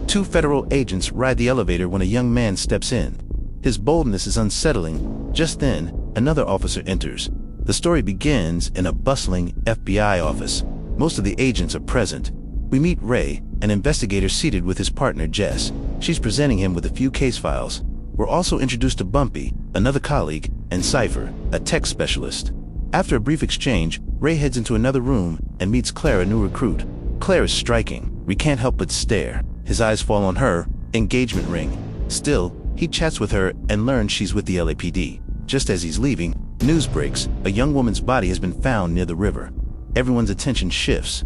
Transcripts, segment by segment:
Two federal agents ride the elevator when a young man steps in. His boldness is unsettling. Just then, another officer enters. The story begins in a bustling FBI office. Most of the agents are present. We meet Ray, an investigator seated with his partner Jess. She's presenting him with a few case files. We're also introduced to Bumpy, another colleague, and Cypher, a tech specialist. After a brief exchange, Ray heads into another room and meets Claire, a new recruit. Claire is striking. We can't help but stare. His eyes fall on her engagement ring. Still, he chats with her and learns she's with the LAPD. Just as he's leaving, news breaks. A young woman's body has been found near the river. Everyone's attention shifts.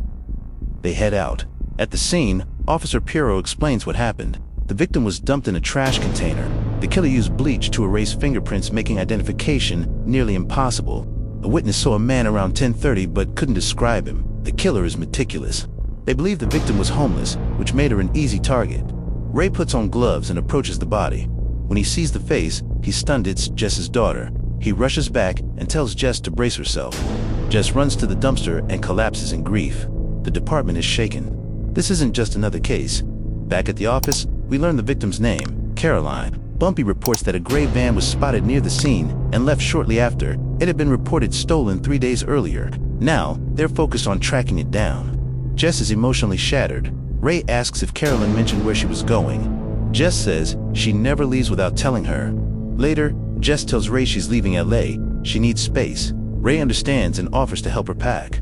They head out. At the scene, Officer Pirro explains what happened. The victim was dumped in a trash container. The killer used bleach to erase fingerprints, making identification nearly impossible. A witness saw a man around 10:30 but couldn't describe him. The killer is meticulous. They believe the victim was homeless, which made her an easy target. Ray puts on gloves and approaches the body. When he sees the face, he's stunned. It's Jess's daughter. He rushes back and tells Jess to brace herself. Jess runs to the dumpster and collapses in grief. The department is shaken. This isn't just another case. Back at the office, we learn the victim's name, Caroline. Bumpy reports that a gray van was spotted near the scene and left shortly after. It had been reported stolen 3 days earlier. Now, they're focused on tracking it down. Jess is emotionally shattered. Ray asks if Caroline mentioned where she was going. Jess says she never leaves without telling her. Later, Jess tells Ray she's leaving LA. She needs space. Ray understands and offers to help her pack.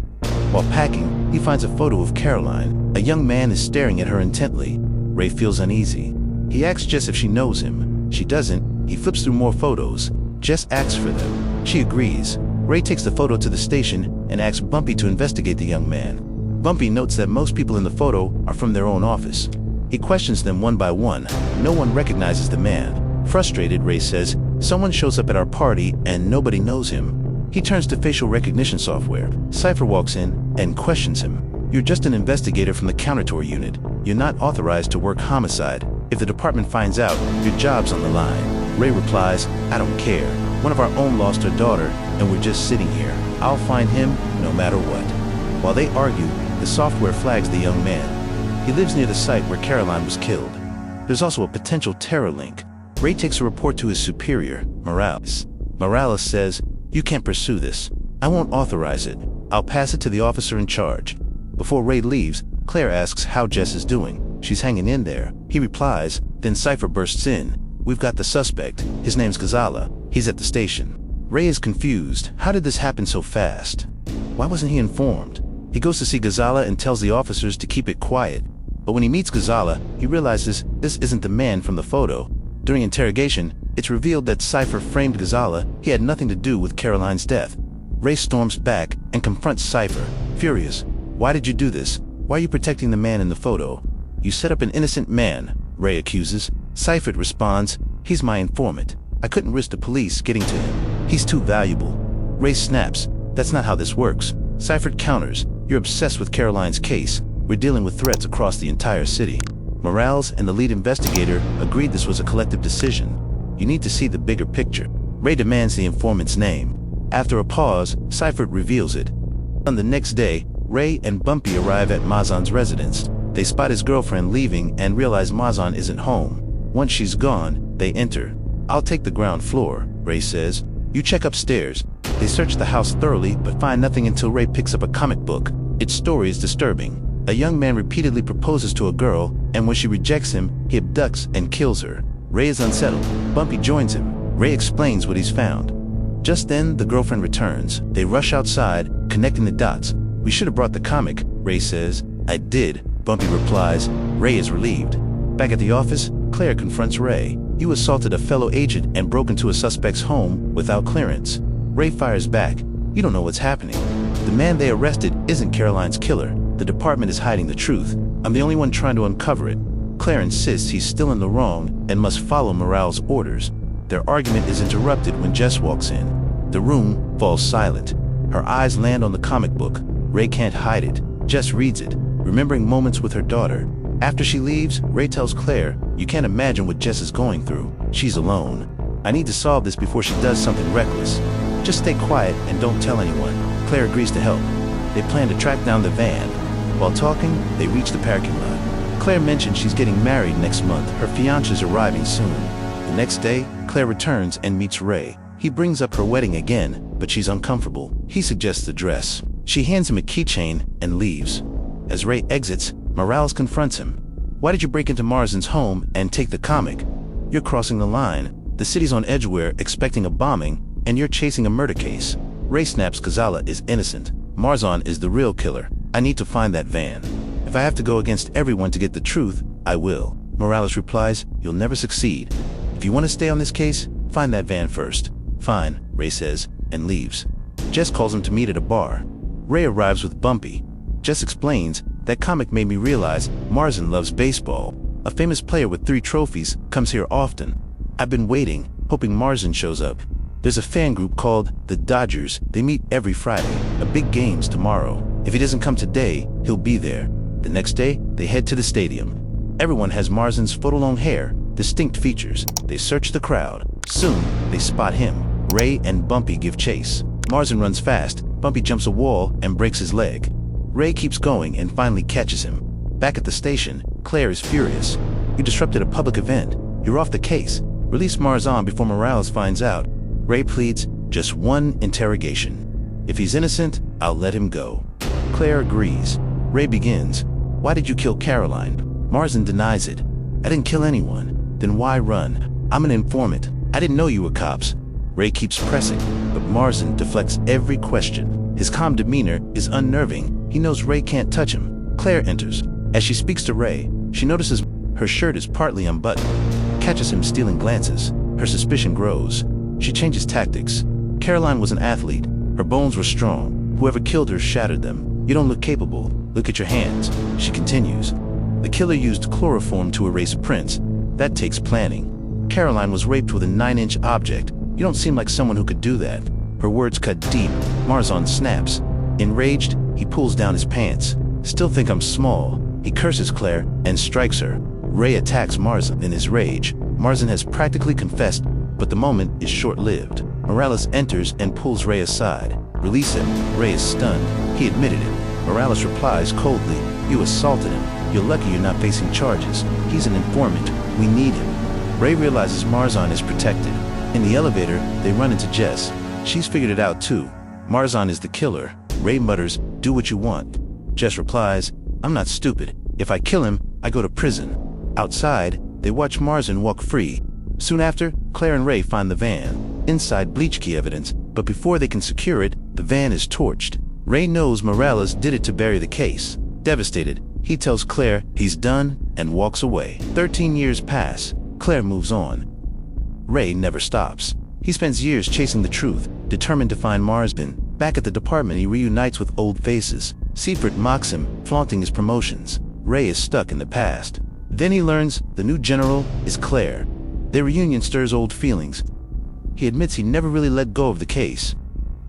While packing, he finds a photo of Caroline. A young man is staring at her intently. Ray feels uneasy. He asks Jess if she knows him. She doesn't. He flips through more photos. Jess asks for them. She agrees. Ray takes the photo to the station and asks Bumpy to investigate the young man. Bumpy notes that most people in the photo are from their own office. He questions them one by one. No one recognizes the man. Frustrated, Ray says, "Someone shows up at our party and nobody knows him." He turns to facial recognition software. Cypher walks in and questions him. "You're just an investigator from the counter-tour unit. You're not authorized to work homicide. If the department finds out, your job's on the line." Ray replies, "I don't care. One of our own lost her daughter, and we're just sitting here. I'll find him no matter what." While they argue, the software flags the young man. He lives near the site where Caroline was killed. There's also a potential terror link. Ray takes a report to his superior, Morales. Morales says, "You can't pursue this. I won't authorize it. I'll pass it to the officer in charge." Before Ray leaves, Claire asks how Jess is doing. She's hanging in there. He replies, then Cypher bursts in. "We've got the suspect. His name's Gonzala. He's at the station." Ray is confused. How did this happen so fast? Why wasn't he informed? He goes to see Gonzala and tells the officers to keep it quiet. But when he meets Gonzala, he realizes this isn't the man from the photo. During interrogation, it's revealed that Cypher framed Gonzala. He had nothing to do with Caroline's death. Ray storms back and confronts Cypher, furious. "Why did you do this? Why are you protecting the man in the photo?" "You set up an innocent man," Ray accuses. Cypher responds, "He's my informant. I couldn't risk the police getting to him. He's too valuable." Ray snaps, "That's not how this works." Cypher counters, "You're obsessed with Caroline's case. We're dealing with threats across the entire city." Morales and the lead investigator agreed this was a collective decision. "You need to see the bigger picture." Ray demands the informant's name. After a pause, Cypher reveals it. On the next day, Ray and Bumpy arrive at Mazan's residence. They spot his girlfriend leaving and realize Mazan isn't home. Once she's gone, they enter. "I'll take the ground floor," Ray says. "You check upstairs." They search the house thoroughly but find nothing until Ray picks up a comic book. Its story is disturbing. A young man repeatedly proposes to a girl, and when she rejects him, he abducts and kills her. Ray is unsettled. Bumpy joins him. Ray explains what he's found. Just then, the girlfriend returns. They rush outside, connecting the dots. "We should have brought the comic," Ray says. "I did," Bumpy replies. Ray is relieved. Back at the office, Claire confronts Ray. "You assaulted a fellow agent and broke into a suspect's home without clearance." Ray fires back. "You don't know what's happening. The man they arrested isn't Caroline's killer. The department is hiding the truth. I'm the only one trying to uncover it." Claire insists he's still in the wrong and must follow Morales' orders. Their argument is interrupted when Jess walks in. The room falls silent. Her eyes land on the comic book. Ray can't hide it. Jess reads it, remembering moments with her daughter. After she leaves, Ray tells Claire, "You can't imagine what Jess is going through. She's alone. I need to solve this before she does something reckless. Just stay quiet and don't tell anyone." Claire agrees to help. They plan to track down the van. While talking, they reach the parking lot. Claire mentions she's getting married next month. Her fiancé's arriving soon. The next day, Claire returns and meets Ray. He brings up her wedding again, but she's uncomfortable. He suggests a dress. She hands him a keychain and leaves. As Ray exits, Morales confronts him. Why did you break into Marsden's home and take the comic? You're crossing the line. The city's on Edgeware expecting a bombing, and you're chasing a murder case. Ray snaps Kazala is innocent. Marzon is the real killer. I need to find that van. If I have to go against everyone to get the truth, I will. Morales replies, you'll never succeed. If you want to stay on this case, find that van first. Fine, Ray says, and leaves. Jess calls him to meet at a bar. Ray arrives with Bumpy. Jess explains, that comic made me realize Marsden loves baseball. A famous player with 3 trophies comes here often. I've been waiting, hoping Marsden shows up. There's a fan group called the Dodgers. They meet every Friday. A big game's tomorrow. If he doesn't come today, he'll be there. The next day, they head to the stadium. Everyone has Marsden's photo-long hair, distinct features. They search the crowd. Soon, they spot him. Ray and Bumpy give chase. Marsden runs fast. Bumpy jumps a wall and breaks his leg. Ray keeps going and finally catches him. Back at the station, Claire is furious. You disrupted a public event. You're off the case. Release Marzon before Morales finds out. Ray pleads, just one interrogation. If he's innocent, I'll let him go. Claire agrees. Ray begins. Why did you kill Caroline? Marsden denies it. I didn't kill anyone. Then why run? I'm an informant. I didn't know you were cops. Ray keeps pressing, but Marsden deflects every question. His calm demeanor is unnerving. He knows Ray can't touch him. Claire enters. As she speaks to Ray, she notices her shirt is partly unbuttoned. Catches him stealing glances. Her suspicion grows. She changes tactics. Caroline was an athlete. Her bones were strong. Whoever killed her shattered them. You don't look capable. Look at your hands. She continues. The killer used chloroform to erase prints. That takes planning. Caroline was raped with a 9-inch object. You don't seem like someone who could do that. Her words cut deep. Marzon snaps. Enraged, he pulls down his pants. Still think I'm small. He curses Claire and strikes her. Ray attacks Marzon in his rage. Marzon has practically confessed, but the moment is short-lived. Morales enters and pulls Ray aside. Release him. Ray is stunned. He admitted it. Morales replies coldly, you assaulted him. You're lucky you're not facing charges. He's an informant. We need him. Ray realizes Marzon is protected. In the elevator, they run into Jess. She's figured it out too. Marzon is the killer. Ray mutters, do what you want. Jess replies, I'm not stupid. If I kill him, I go to prison. Outside, they watch Marzon walk free. Soon after, Claire and Ray find the van. Inside, bleach key evidence, but before they can secure it, the van is torched. Ray knows Morales did it to bury the case. Devastated, he tells Claire he's done and walks away. 13 years pass. Claire moves on. Ray never stops. He spends years chasing the truth, determined to find Marsden. Back at the department, he reunites with old faces. Seifert mocks him, flaunting his promotions. Ray is stuck in the past. Then he learns the new general is Claire. Their reunion stirs old feelings. He admits he never really let go of the case.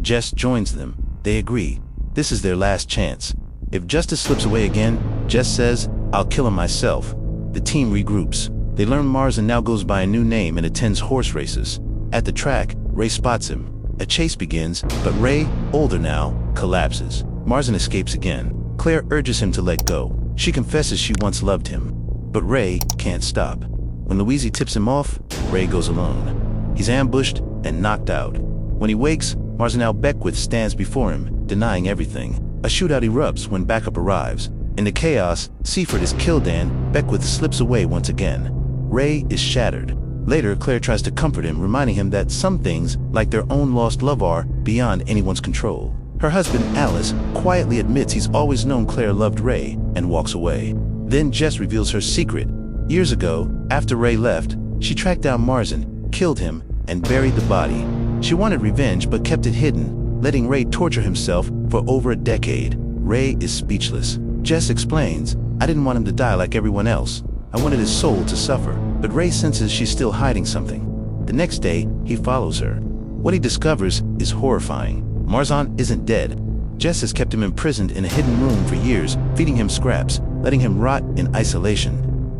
Jess joins them. They agree. This is their last chance. If justice slips away again, Jess says, I'll kill him myself. The team regroups. They learn Marsden now goes by a new name and attends horse races. At the track, Ray spots him. A chase begins, but Ray, older now, collapses. Marsden escapes again. Claire urges him to let go. She confesses she once loved him. But Ray can't stop. When Louise tips him off, Ray goes alone. He's ambushed and knocked out. When he wakes, Marsden Beckwith stands before him, denying everything. A shootout erupts when backup arrives. In the chaos, Seifert is killed and Beckwith slips away once again. Ray is shattered. Later, Claire tries to comfort him, reminding him that some things, like their own lost love, are beyond anyone's control. Her husband, Alice, quietly admits he's always known Claire loved Ray and walks away. Then Jess reveals her secret. Years ago, after Ray left, she tracked down Marsden, killed him, and buried the body. She wanted revenge but kept it hidden, letting Ray torture himself for over a decade. Ray is speechless. Jess explains, I didn't want him to die like everyone else. I wanted his soul to suffer. But Ray senses she's still hiding something. The next day, he follows her. What he discovers is horrifying. Marzon isn't dead. Jess has kept him imprisoned in a hidden room for years, feeding him scraps, letting him rot in isolation.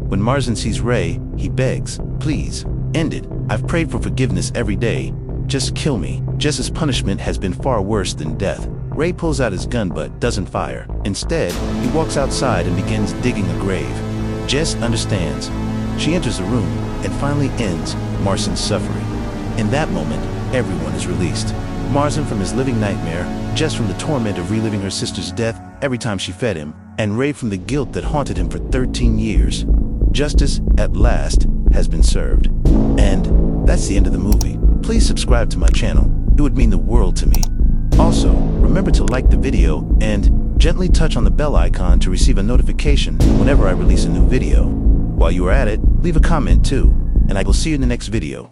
When Marsden sees Ray, he begs, please, end it. I've prayed for forgiveness every day. Just kill me. Jess's punishment has been far worse than death. Ray pulls out his gun but doesn't fire. Instead, he walks outside and begins digging a grave. Jess understands. She enters the room and finally ends Marston's suffering. In that moment, everyone is released. Marston from his living nightmare, Jess from the torment of reliving her sister's death every time she fed him, and Ray from the guilt that haunted him for 13 years. Justice, at last, has been served. And that's the end of the movie. Please subscribe to my channel. It would mean the world to me. Also, remember to like the video and gently touch on the bell icon to receive a notification whenever I release a new video. While you are at it, leave a comment too, and I will see you in the next video.